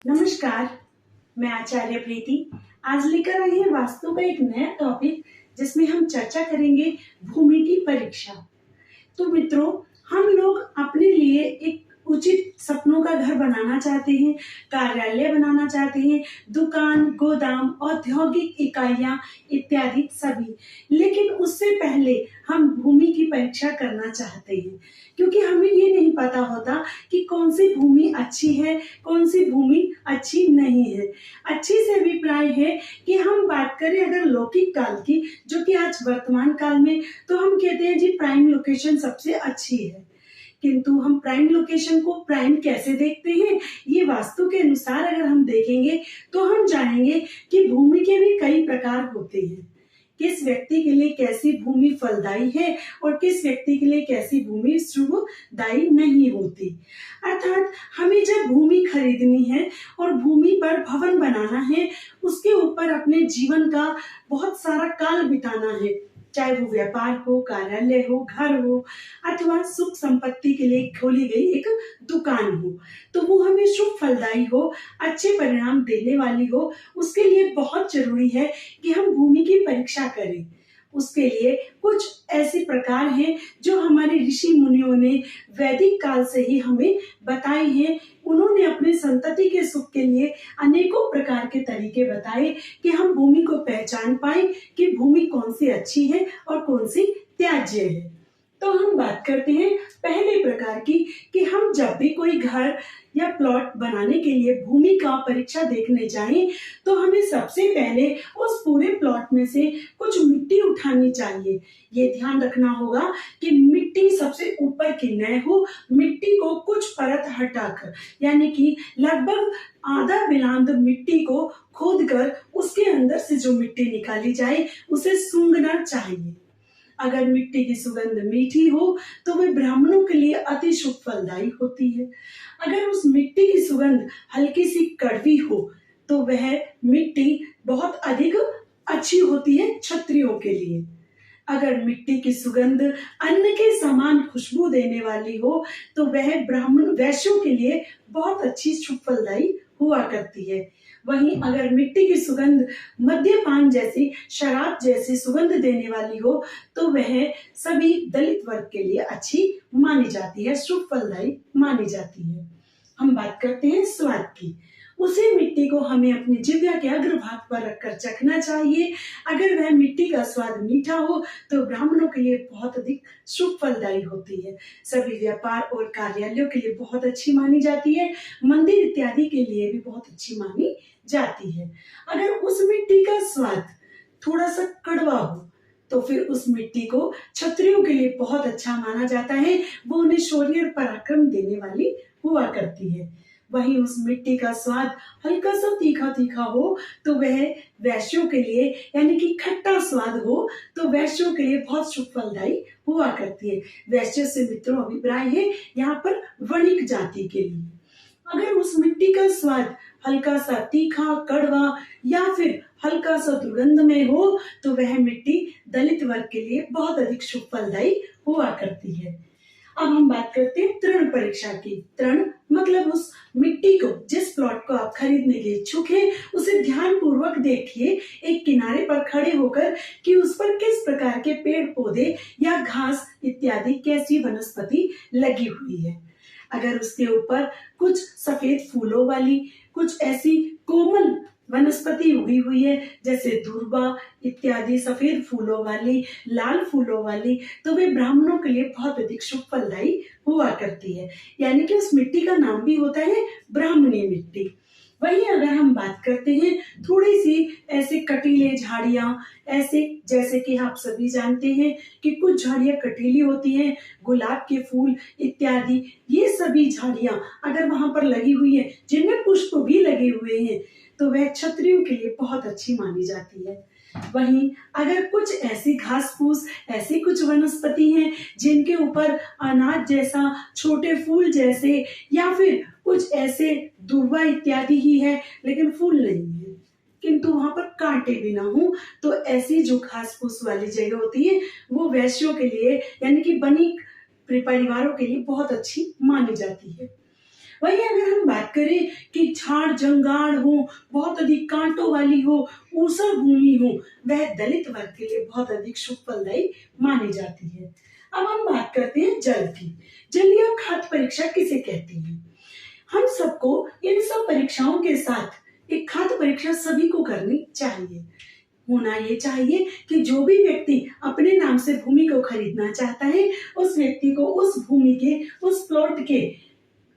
नमस्कार, मैं आचार्य प्रीति आज लेकर आई है वास्तु का एक नया टॉपिक जिसमें हम चर्चा करेंगे भूमि की परीक्षा। तो मित्रों, हम लोग अपने लिए एक उचित सपनों का घर बनाना चाहते हैं, कार्यालय बनाना चाहते हैं, दुकान, गोदाम, औद्योगिक इकाइयां इत्यादि सभी। लेकिन उससे पहले हम भूमि की परीक्षा करना चाहते हैं, क्योंकि हमें ये नहीं पता होता कि कौन सी भूमि अच्छी है, कौन सी भूमि अच्छी नहीं है। अच्छी से अभिप्राय है कि हम बात करें अगर लौकिक काल की, जो कि आज वर्तमान काल में, तो हम कहते हैं जी प्राइम लोकेशन सबसे अच्छी है। किंतु हम प्राइम लोकेशन को प्राइम कैसे देखते हैं, ये वास्तु के अनुसार अगर हम देखेंगे तो हम जानेंगे कि भूमि के भी कई प्रकार होते हैं। किस व्यक्ति के लिए कैसी भूमि फलदायी है और किस व्यक्ति के लिए कैसी भूमि शुभदायी नहीं होती। अर्थात हमें जब भूमि खरीदनी है और भूमि पर भवन बनाना है, उसके ऊपर अपने जीवन का बहुत सारा काल बिताना है, चाहे वो व्यापार हो, कार्यालय हो, घर हो, अथवा सुख संपत्ति के लिए खोली गई एक दुकान हो, तो वो हमें शुभ फलदायी हो, अच्छे परिणाम देने वाली हो, उसके लिए बहुत जरूरी है कि हम भूमि की परीक्षा करें। उसके लिए कुछ ऐसे प्रकार हैं जो हमारे ऋषि मुनियों ने वैदिक काल से ही हमें बताए हैं। उन्होंने अपने संतति के सुख के लिए अनेकों प्रकार के तरीके बताए कि हम भूमि को पहचान पाए कि भूमि कौन सी अच्छी है और कौन सी त्याज्य है। तो हम बात करते हैं पहले प्रकार की कि हम जब भी कोई घर या प्लॉट बनाने के लिए भूमि का परीक्षा देखने जाएं, तो हमें सबसे पहले उस पूरे प्लॉट में से कुछ मिट्टी उठानी चाहिए। ये ध्यान रखना होगा कि मिट्टी सबसे ऊपर की न हो, मिट्टी को कुछ परत हटाकर, यानी कि लगभग आधा बिलांद मिट्टी को खोदकर उसके अंदर से जो मिट्टी निकाली जाए उसे सूंघना चाहिए। अगर मिट्टी की सुगंध मीठी हो तो वह ब्राह्मणों के लिए अति शुभ फलदायी होती है। अगर उस मिट्टी की सुगंध हल्की सी कड़वी हो तो वह मिट्टी बहुत अधिक अच्छी होती है क्षत्रियों के लिए। अगर मिट्टी की सुगंध अन्न के समान खुशबू देने वाली हो तो वह ब्राह्मण वैश्यों के लिए बहुत अच्छी शुभ फलदायी हुआ करती है। वहीं अगर मिट्टी की सुगंध मद्यपान जैसी, शराब जैसी सुगंध देने वाली हो तो वह सभी दलित वर्ग के लिए अच्छी मानी जाती है, शुभ फलदायी मानी जाती है। हम बात करते हैं स्वाद की। उसी मिट्टी को हमें अपनी जिह्वा के अग्रभाग पर रखकर चखना चाहिए। अगर वह मिट्टी का स्वाद मीठा हो तो ब्राह्मणों के लिए बहुत अधिक शुभ फलदायी होती है, सभी व्यापार और कार्यालयों के लिए बहुत अच्छी मानी जाती है, मंदिर इत्यादि के लिए भी बहुत अच्छी मानी जाती है। अगर उस मिट्टी का स्वाद थोड़ा सा कड़वा हो तो फिर उस मिट्टी को क्षत्रियों के लिए बहुत अच्छा माना जाता है, वो उन्हें शौर्य और पराक्रम देने वाली हुआ करती है। वहीं उस मिट्टी का स्वाद हल्का सा तीखा तीखा हो तो वह वैश्यों के लिए, यानी कि खट्टा स्वाद हो तो वैश्यों के लिए बहुत शुभ फलदायी हुआ करती है। वैश्य से मित्रों अभिप्राय है यहाँ पर वणिक जाति के लिए। अगर उस मिट्टी का स्वाद हल्का सा तीखा, कड़वा या फिर हल्का सा दुर्गंधमय हो तो वह मिट्टी दलित वर्ग के लिए बहुत अधिक शुभ फलदायी हुआ करती है। अब हम बात करते हैं तृण परीक्षा की। तृण मतलब उस मिट्टी को, जिस प्लॉट को आप खरीदने के इच्छुक हैं, उसे ध्यान पूर्वक देखिए एक किनारे पर खड़े होकर कि उस पर किस प्रकार के पेड़ पौधे या घास इत्यादि कैसी वनस्पति लगी हुई है। अगर उसके ऊपर कुछ सफेद फूलों वाली, कुछ ऐसी कोमल वनस्पति उगी हुई है जैसे दूर्वा इत्यादि सफेद फूलों वाली, लाल फूलों वाली, तो वे ब्राह्मणों के लिए बहुत अधिक शुभ फलदायी हुआ करती है, यानी कि उस मिट्टी का नाम भी होता है ब्राह्मणी मिट्टी। वहीं अगर हम बात करते हैं थोड़ी सी ऐसे कटीले झाड़ियां, ऐसे जैसे कि आप सभी जानते हैं कि कुछ झाड़ियां कटीली होती हैं, गुलाब के फूल इत्यादि, ये सभी झाड़ियां अगर वहां पर लगी हुई है जिनमें पुष्प भी लगे हुए हैं तो वह क्षत्रियों के लिए बहुत अच्छी मानी जाती है। वहीं अगर कुछ ऐसी घास फूस, ऐसी कुछ वनस्पति हैं जिनके ऊपर अनाज जैसा, छोटे फूल जैसे, या फिर कुछ ऐसे दूर्वा इत्यादि ही है लेकिन फूल नहीं है, किंतु वहां पर कांटे भी ना हो, तो ऐसी जो घास फूस वाली जगह होती है वो वैश्यों के लिए, यानी कि बनी परिवारों के लिए बहुत अच्छी मानी जाती है। वही अगर हम बात करें कि झाड़ जंगाड़ हो, बहुत अधिक कांटों वाली हो, ऊसर भूमि हो, वह दलित वर्ग के लिए बहुत अधिक शुभ फलदायी मानी जाती है। अब हम बात करते हैं जल की। जलीय खाद्य परीक्षा किसे कहते हैं? हम सबको इन सब परीक्षाओं के साथ एक खाद्य परीक्षा सभी को करनी चाहिए। होना ये चाहिए कि जो भी व्यक्ति अपने नाम से भूमि को खरीदना चाहता है, उस व्यक्ति को उस भूमि के, उस प्लॉट के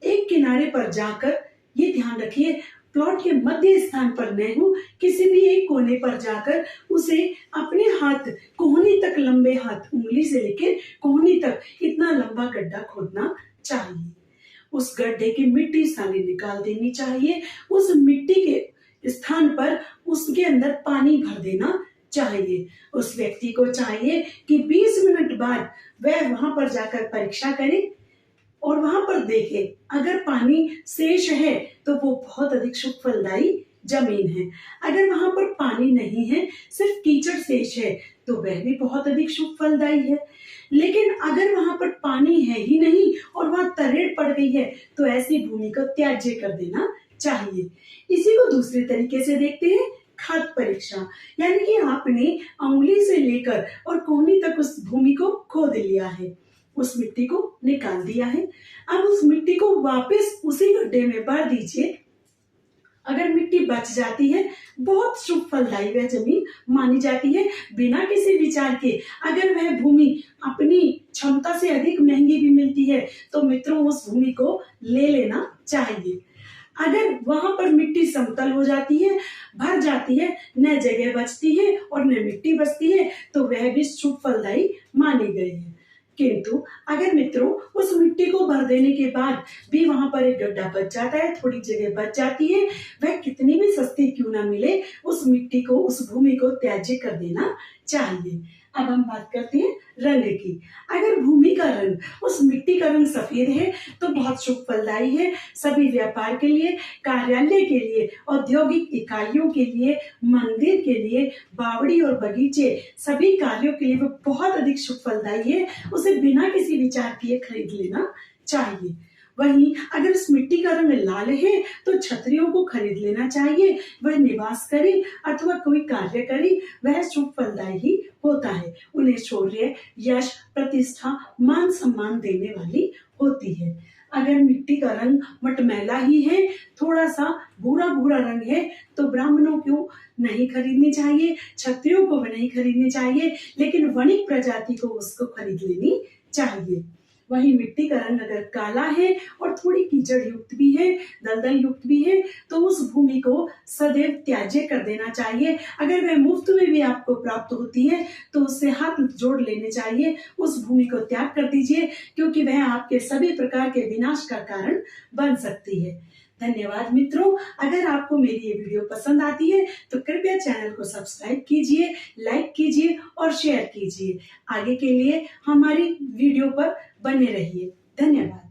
एक किनारे पर जाकर, ये ध्यान रखिए, प्लॉट के मध्य स्थान पर न हो, किसी भी एक कोने पर जाकर उसे अपने हाथ, कोहनी तक, लंबे हाथ, उंगली से लेकर कोहनी तक इतना लंबा गड्ढा खोदना चाहिए। उस गड्ढे की मिट्टी सारी निकाल देनी चाहिए। उस मिट्टी के स्थान पर उसके अंदर पानी भर देना चाहिए। उस व्यक्ति को चाहिए कि 20 मिनट बाद वह वहां पर जाकर परीक्षा करे और वहां पर देखे, अगर पानी शेष है तो वो बहुत अधिक शुभ फलदायी जमीन है। अगर वहां पर पानी नहीं है, सिर्फ कीचड़ शेष है, तो वह भी बहुत अधिक शुभ फलदायी है। लेकिन अगर वहां पर पानी है ही नहीं और वहां तरेड़ पड़ गई है, तो ऐसी भूमि को त्याज्य कर देना चाहिए। इसी को दूसरे तरीके से देखते हैं, खाद परीक्षा, यानी कि आपने उंगली से लेकर और कोहनी तक उस भूमि को खोद लिया है, उस मिट्टी को निकाल दिया है। अब उस मिट्टी को वापस उसी गड्ढे में भर दीजिए। अगर मिट्टी बच जाती है, बहुत शुभ फलदायी वह जमीन मानी जाती है, बिना किसी विचार के। अगर वह भूमि अपनी क्षमता से अधिक महंगी भी मिलती है, तो मित्रों उस भूमि को ले लेना चाहिए। अगर वहां पर मिट्टी समतल हो जाती है, भर जाती है, न जगह बचती है और न मिट्टी बचती है, तो वह भी शुभ फलदायी मानी गई है। किंतु अगर मित्रों उस मिट्टी को भर देने के बाद भी वहां पर एक गड्ढा बच जाता है, थोड़ी जगह बच जाती है, वह कितनी भी सस्ती क्यों ना मिले, उस मिट्टी को, उस भूमि को त्याज्य कर देना चाहिए। अब हम बात करते हैं रंग की। अगर भूमि का रंग, उस मिट्टी का रंग सफेद है, तो बहुत शुभ फलदायी है। सभी व्यापार के लिए, कार्यालय के लिए, औद्योगिक इकाइयों के लिए, मंदिर के लिए, बावड़ी और बगीचे, सभी कार्यों के लिए वो बहुत अधिक शुभ फलदायी है। उसे बिना किसी विचार किए खरीद लेना चाहिए। वहीं अगर उस मिट्टी का रंग लाल है, तो क्षत्रियों को खरीद लेना चाहिए। वह निवास करे अथवा कोई कार्य करे, वह शुभ फलदायी ही होता है। उन्हें शौर्य, यश, प्रतिष्ठा, मान सम्मान देने वाली होती है। अगर मिट्टी का रंग मटमैला ही है, थोड़ा सा भूरा भूरा रंग है, तो ब्राह्मणों को नहीं खरीदनी चाहिए, क्षत्रियों को भी नहीं खरीदनी चाहिए, लेकिन वणिक प्रजाति को उसको खरीद लेनी चाहिए। वही मिट्टी का रंग अगर काला है और थोड़ी कीचड़ युक्त भी है, दलदल युक्त भी है, तो उस भूमि को सदैव त्याज्य कर देना चाहिए। अगर वह मुफ्त में भी आपको प्राप्त होती है, तो उससे हाथ जोड़ लेने चाहिए, उस भूमि को त्याग कर दीजिए, क्योंकि वह आपके सभी प्रकार के विनाश का कारण बन सकती है। धन्यवाद मित्रों। अगर आपको मेरी ये वीडियो पसंद आती है, तो कृपया चैनल को सब्सक्राइब कीजिए, लाइक कीजिए और शेयर कीजिए। आगे के लिए हमारी वीडियो पर बने रहिए। धन्यवाद।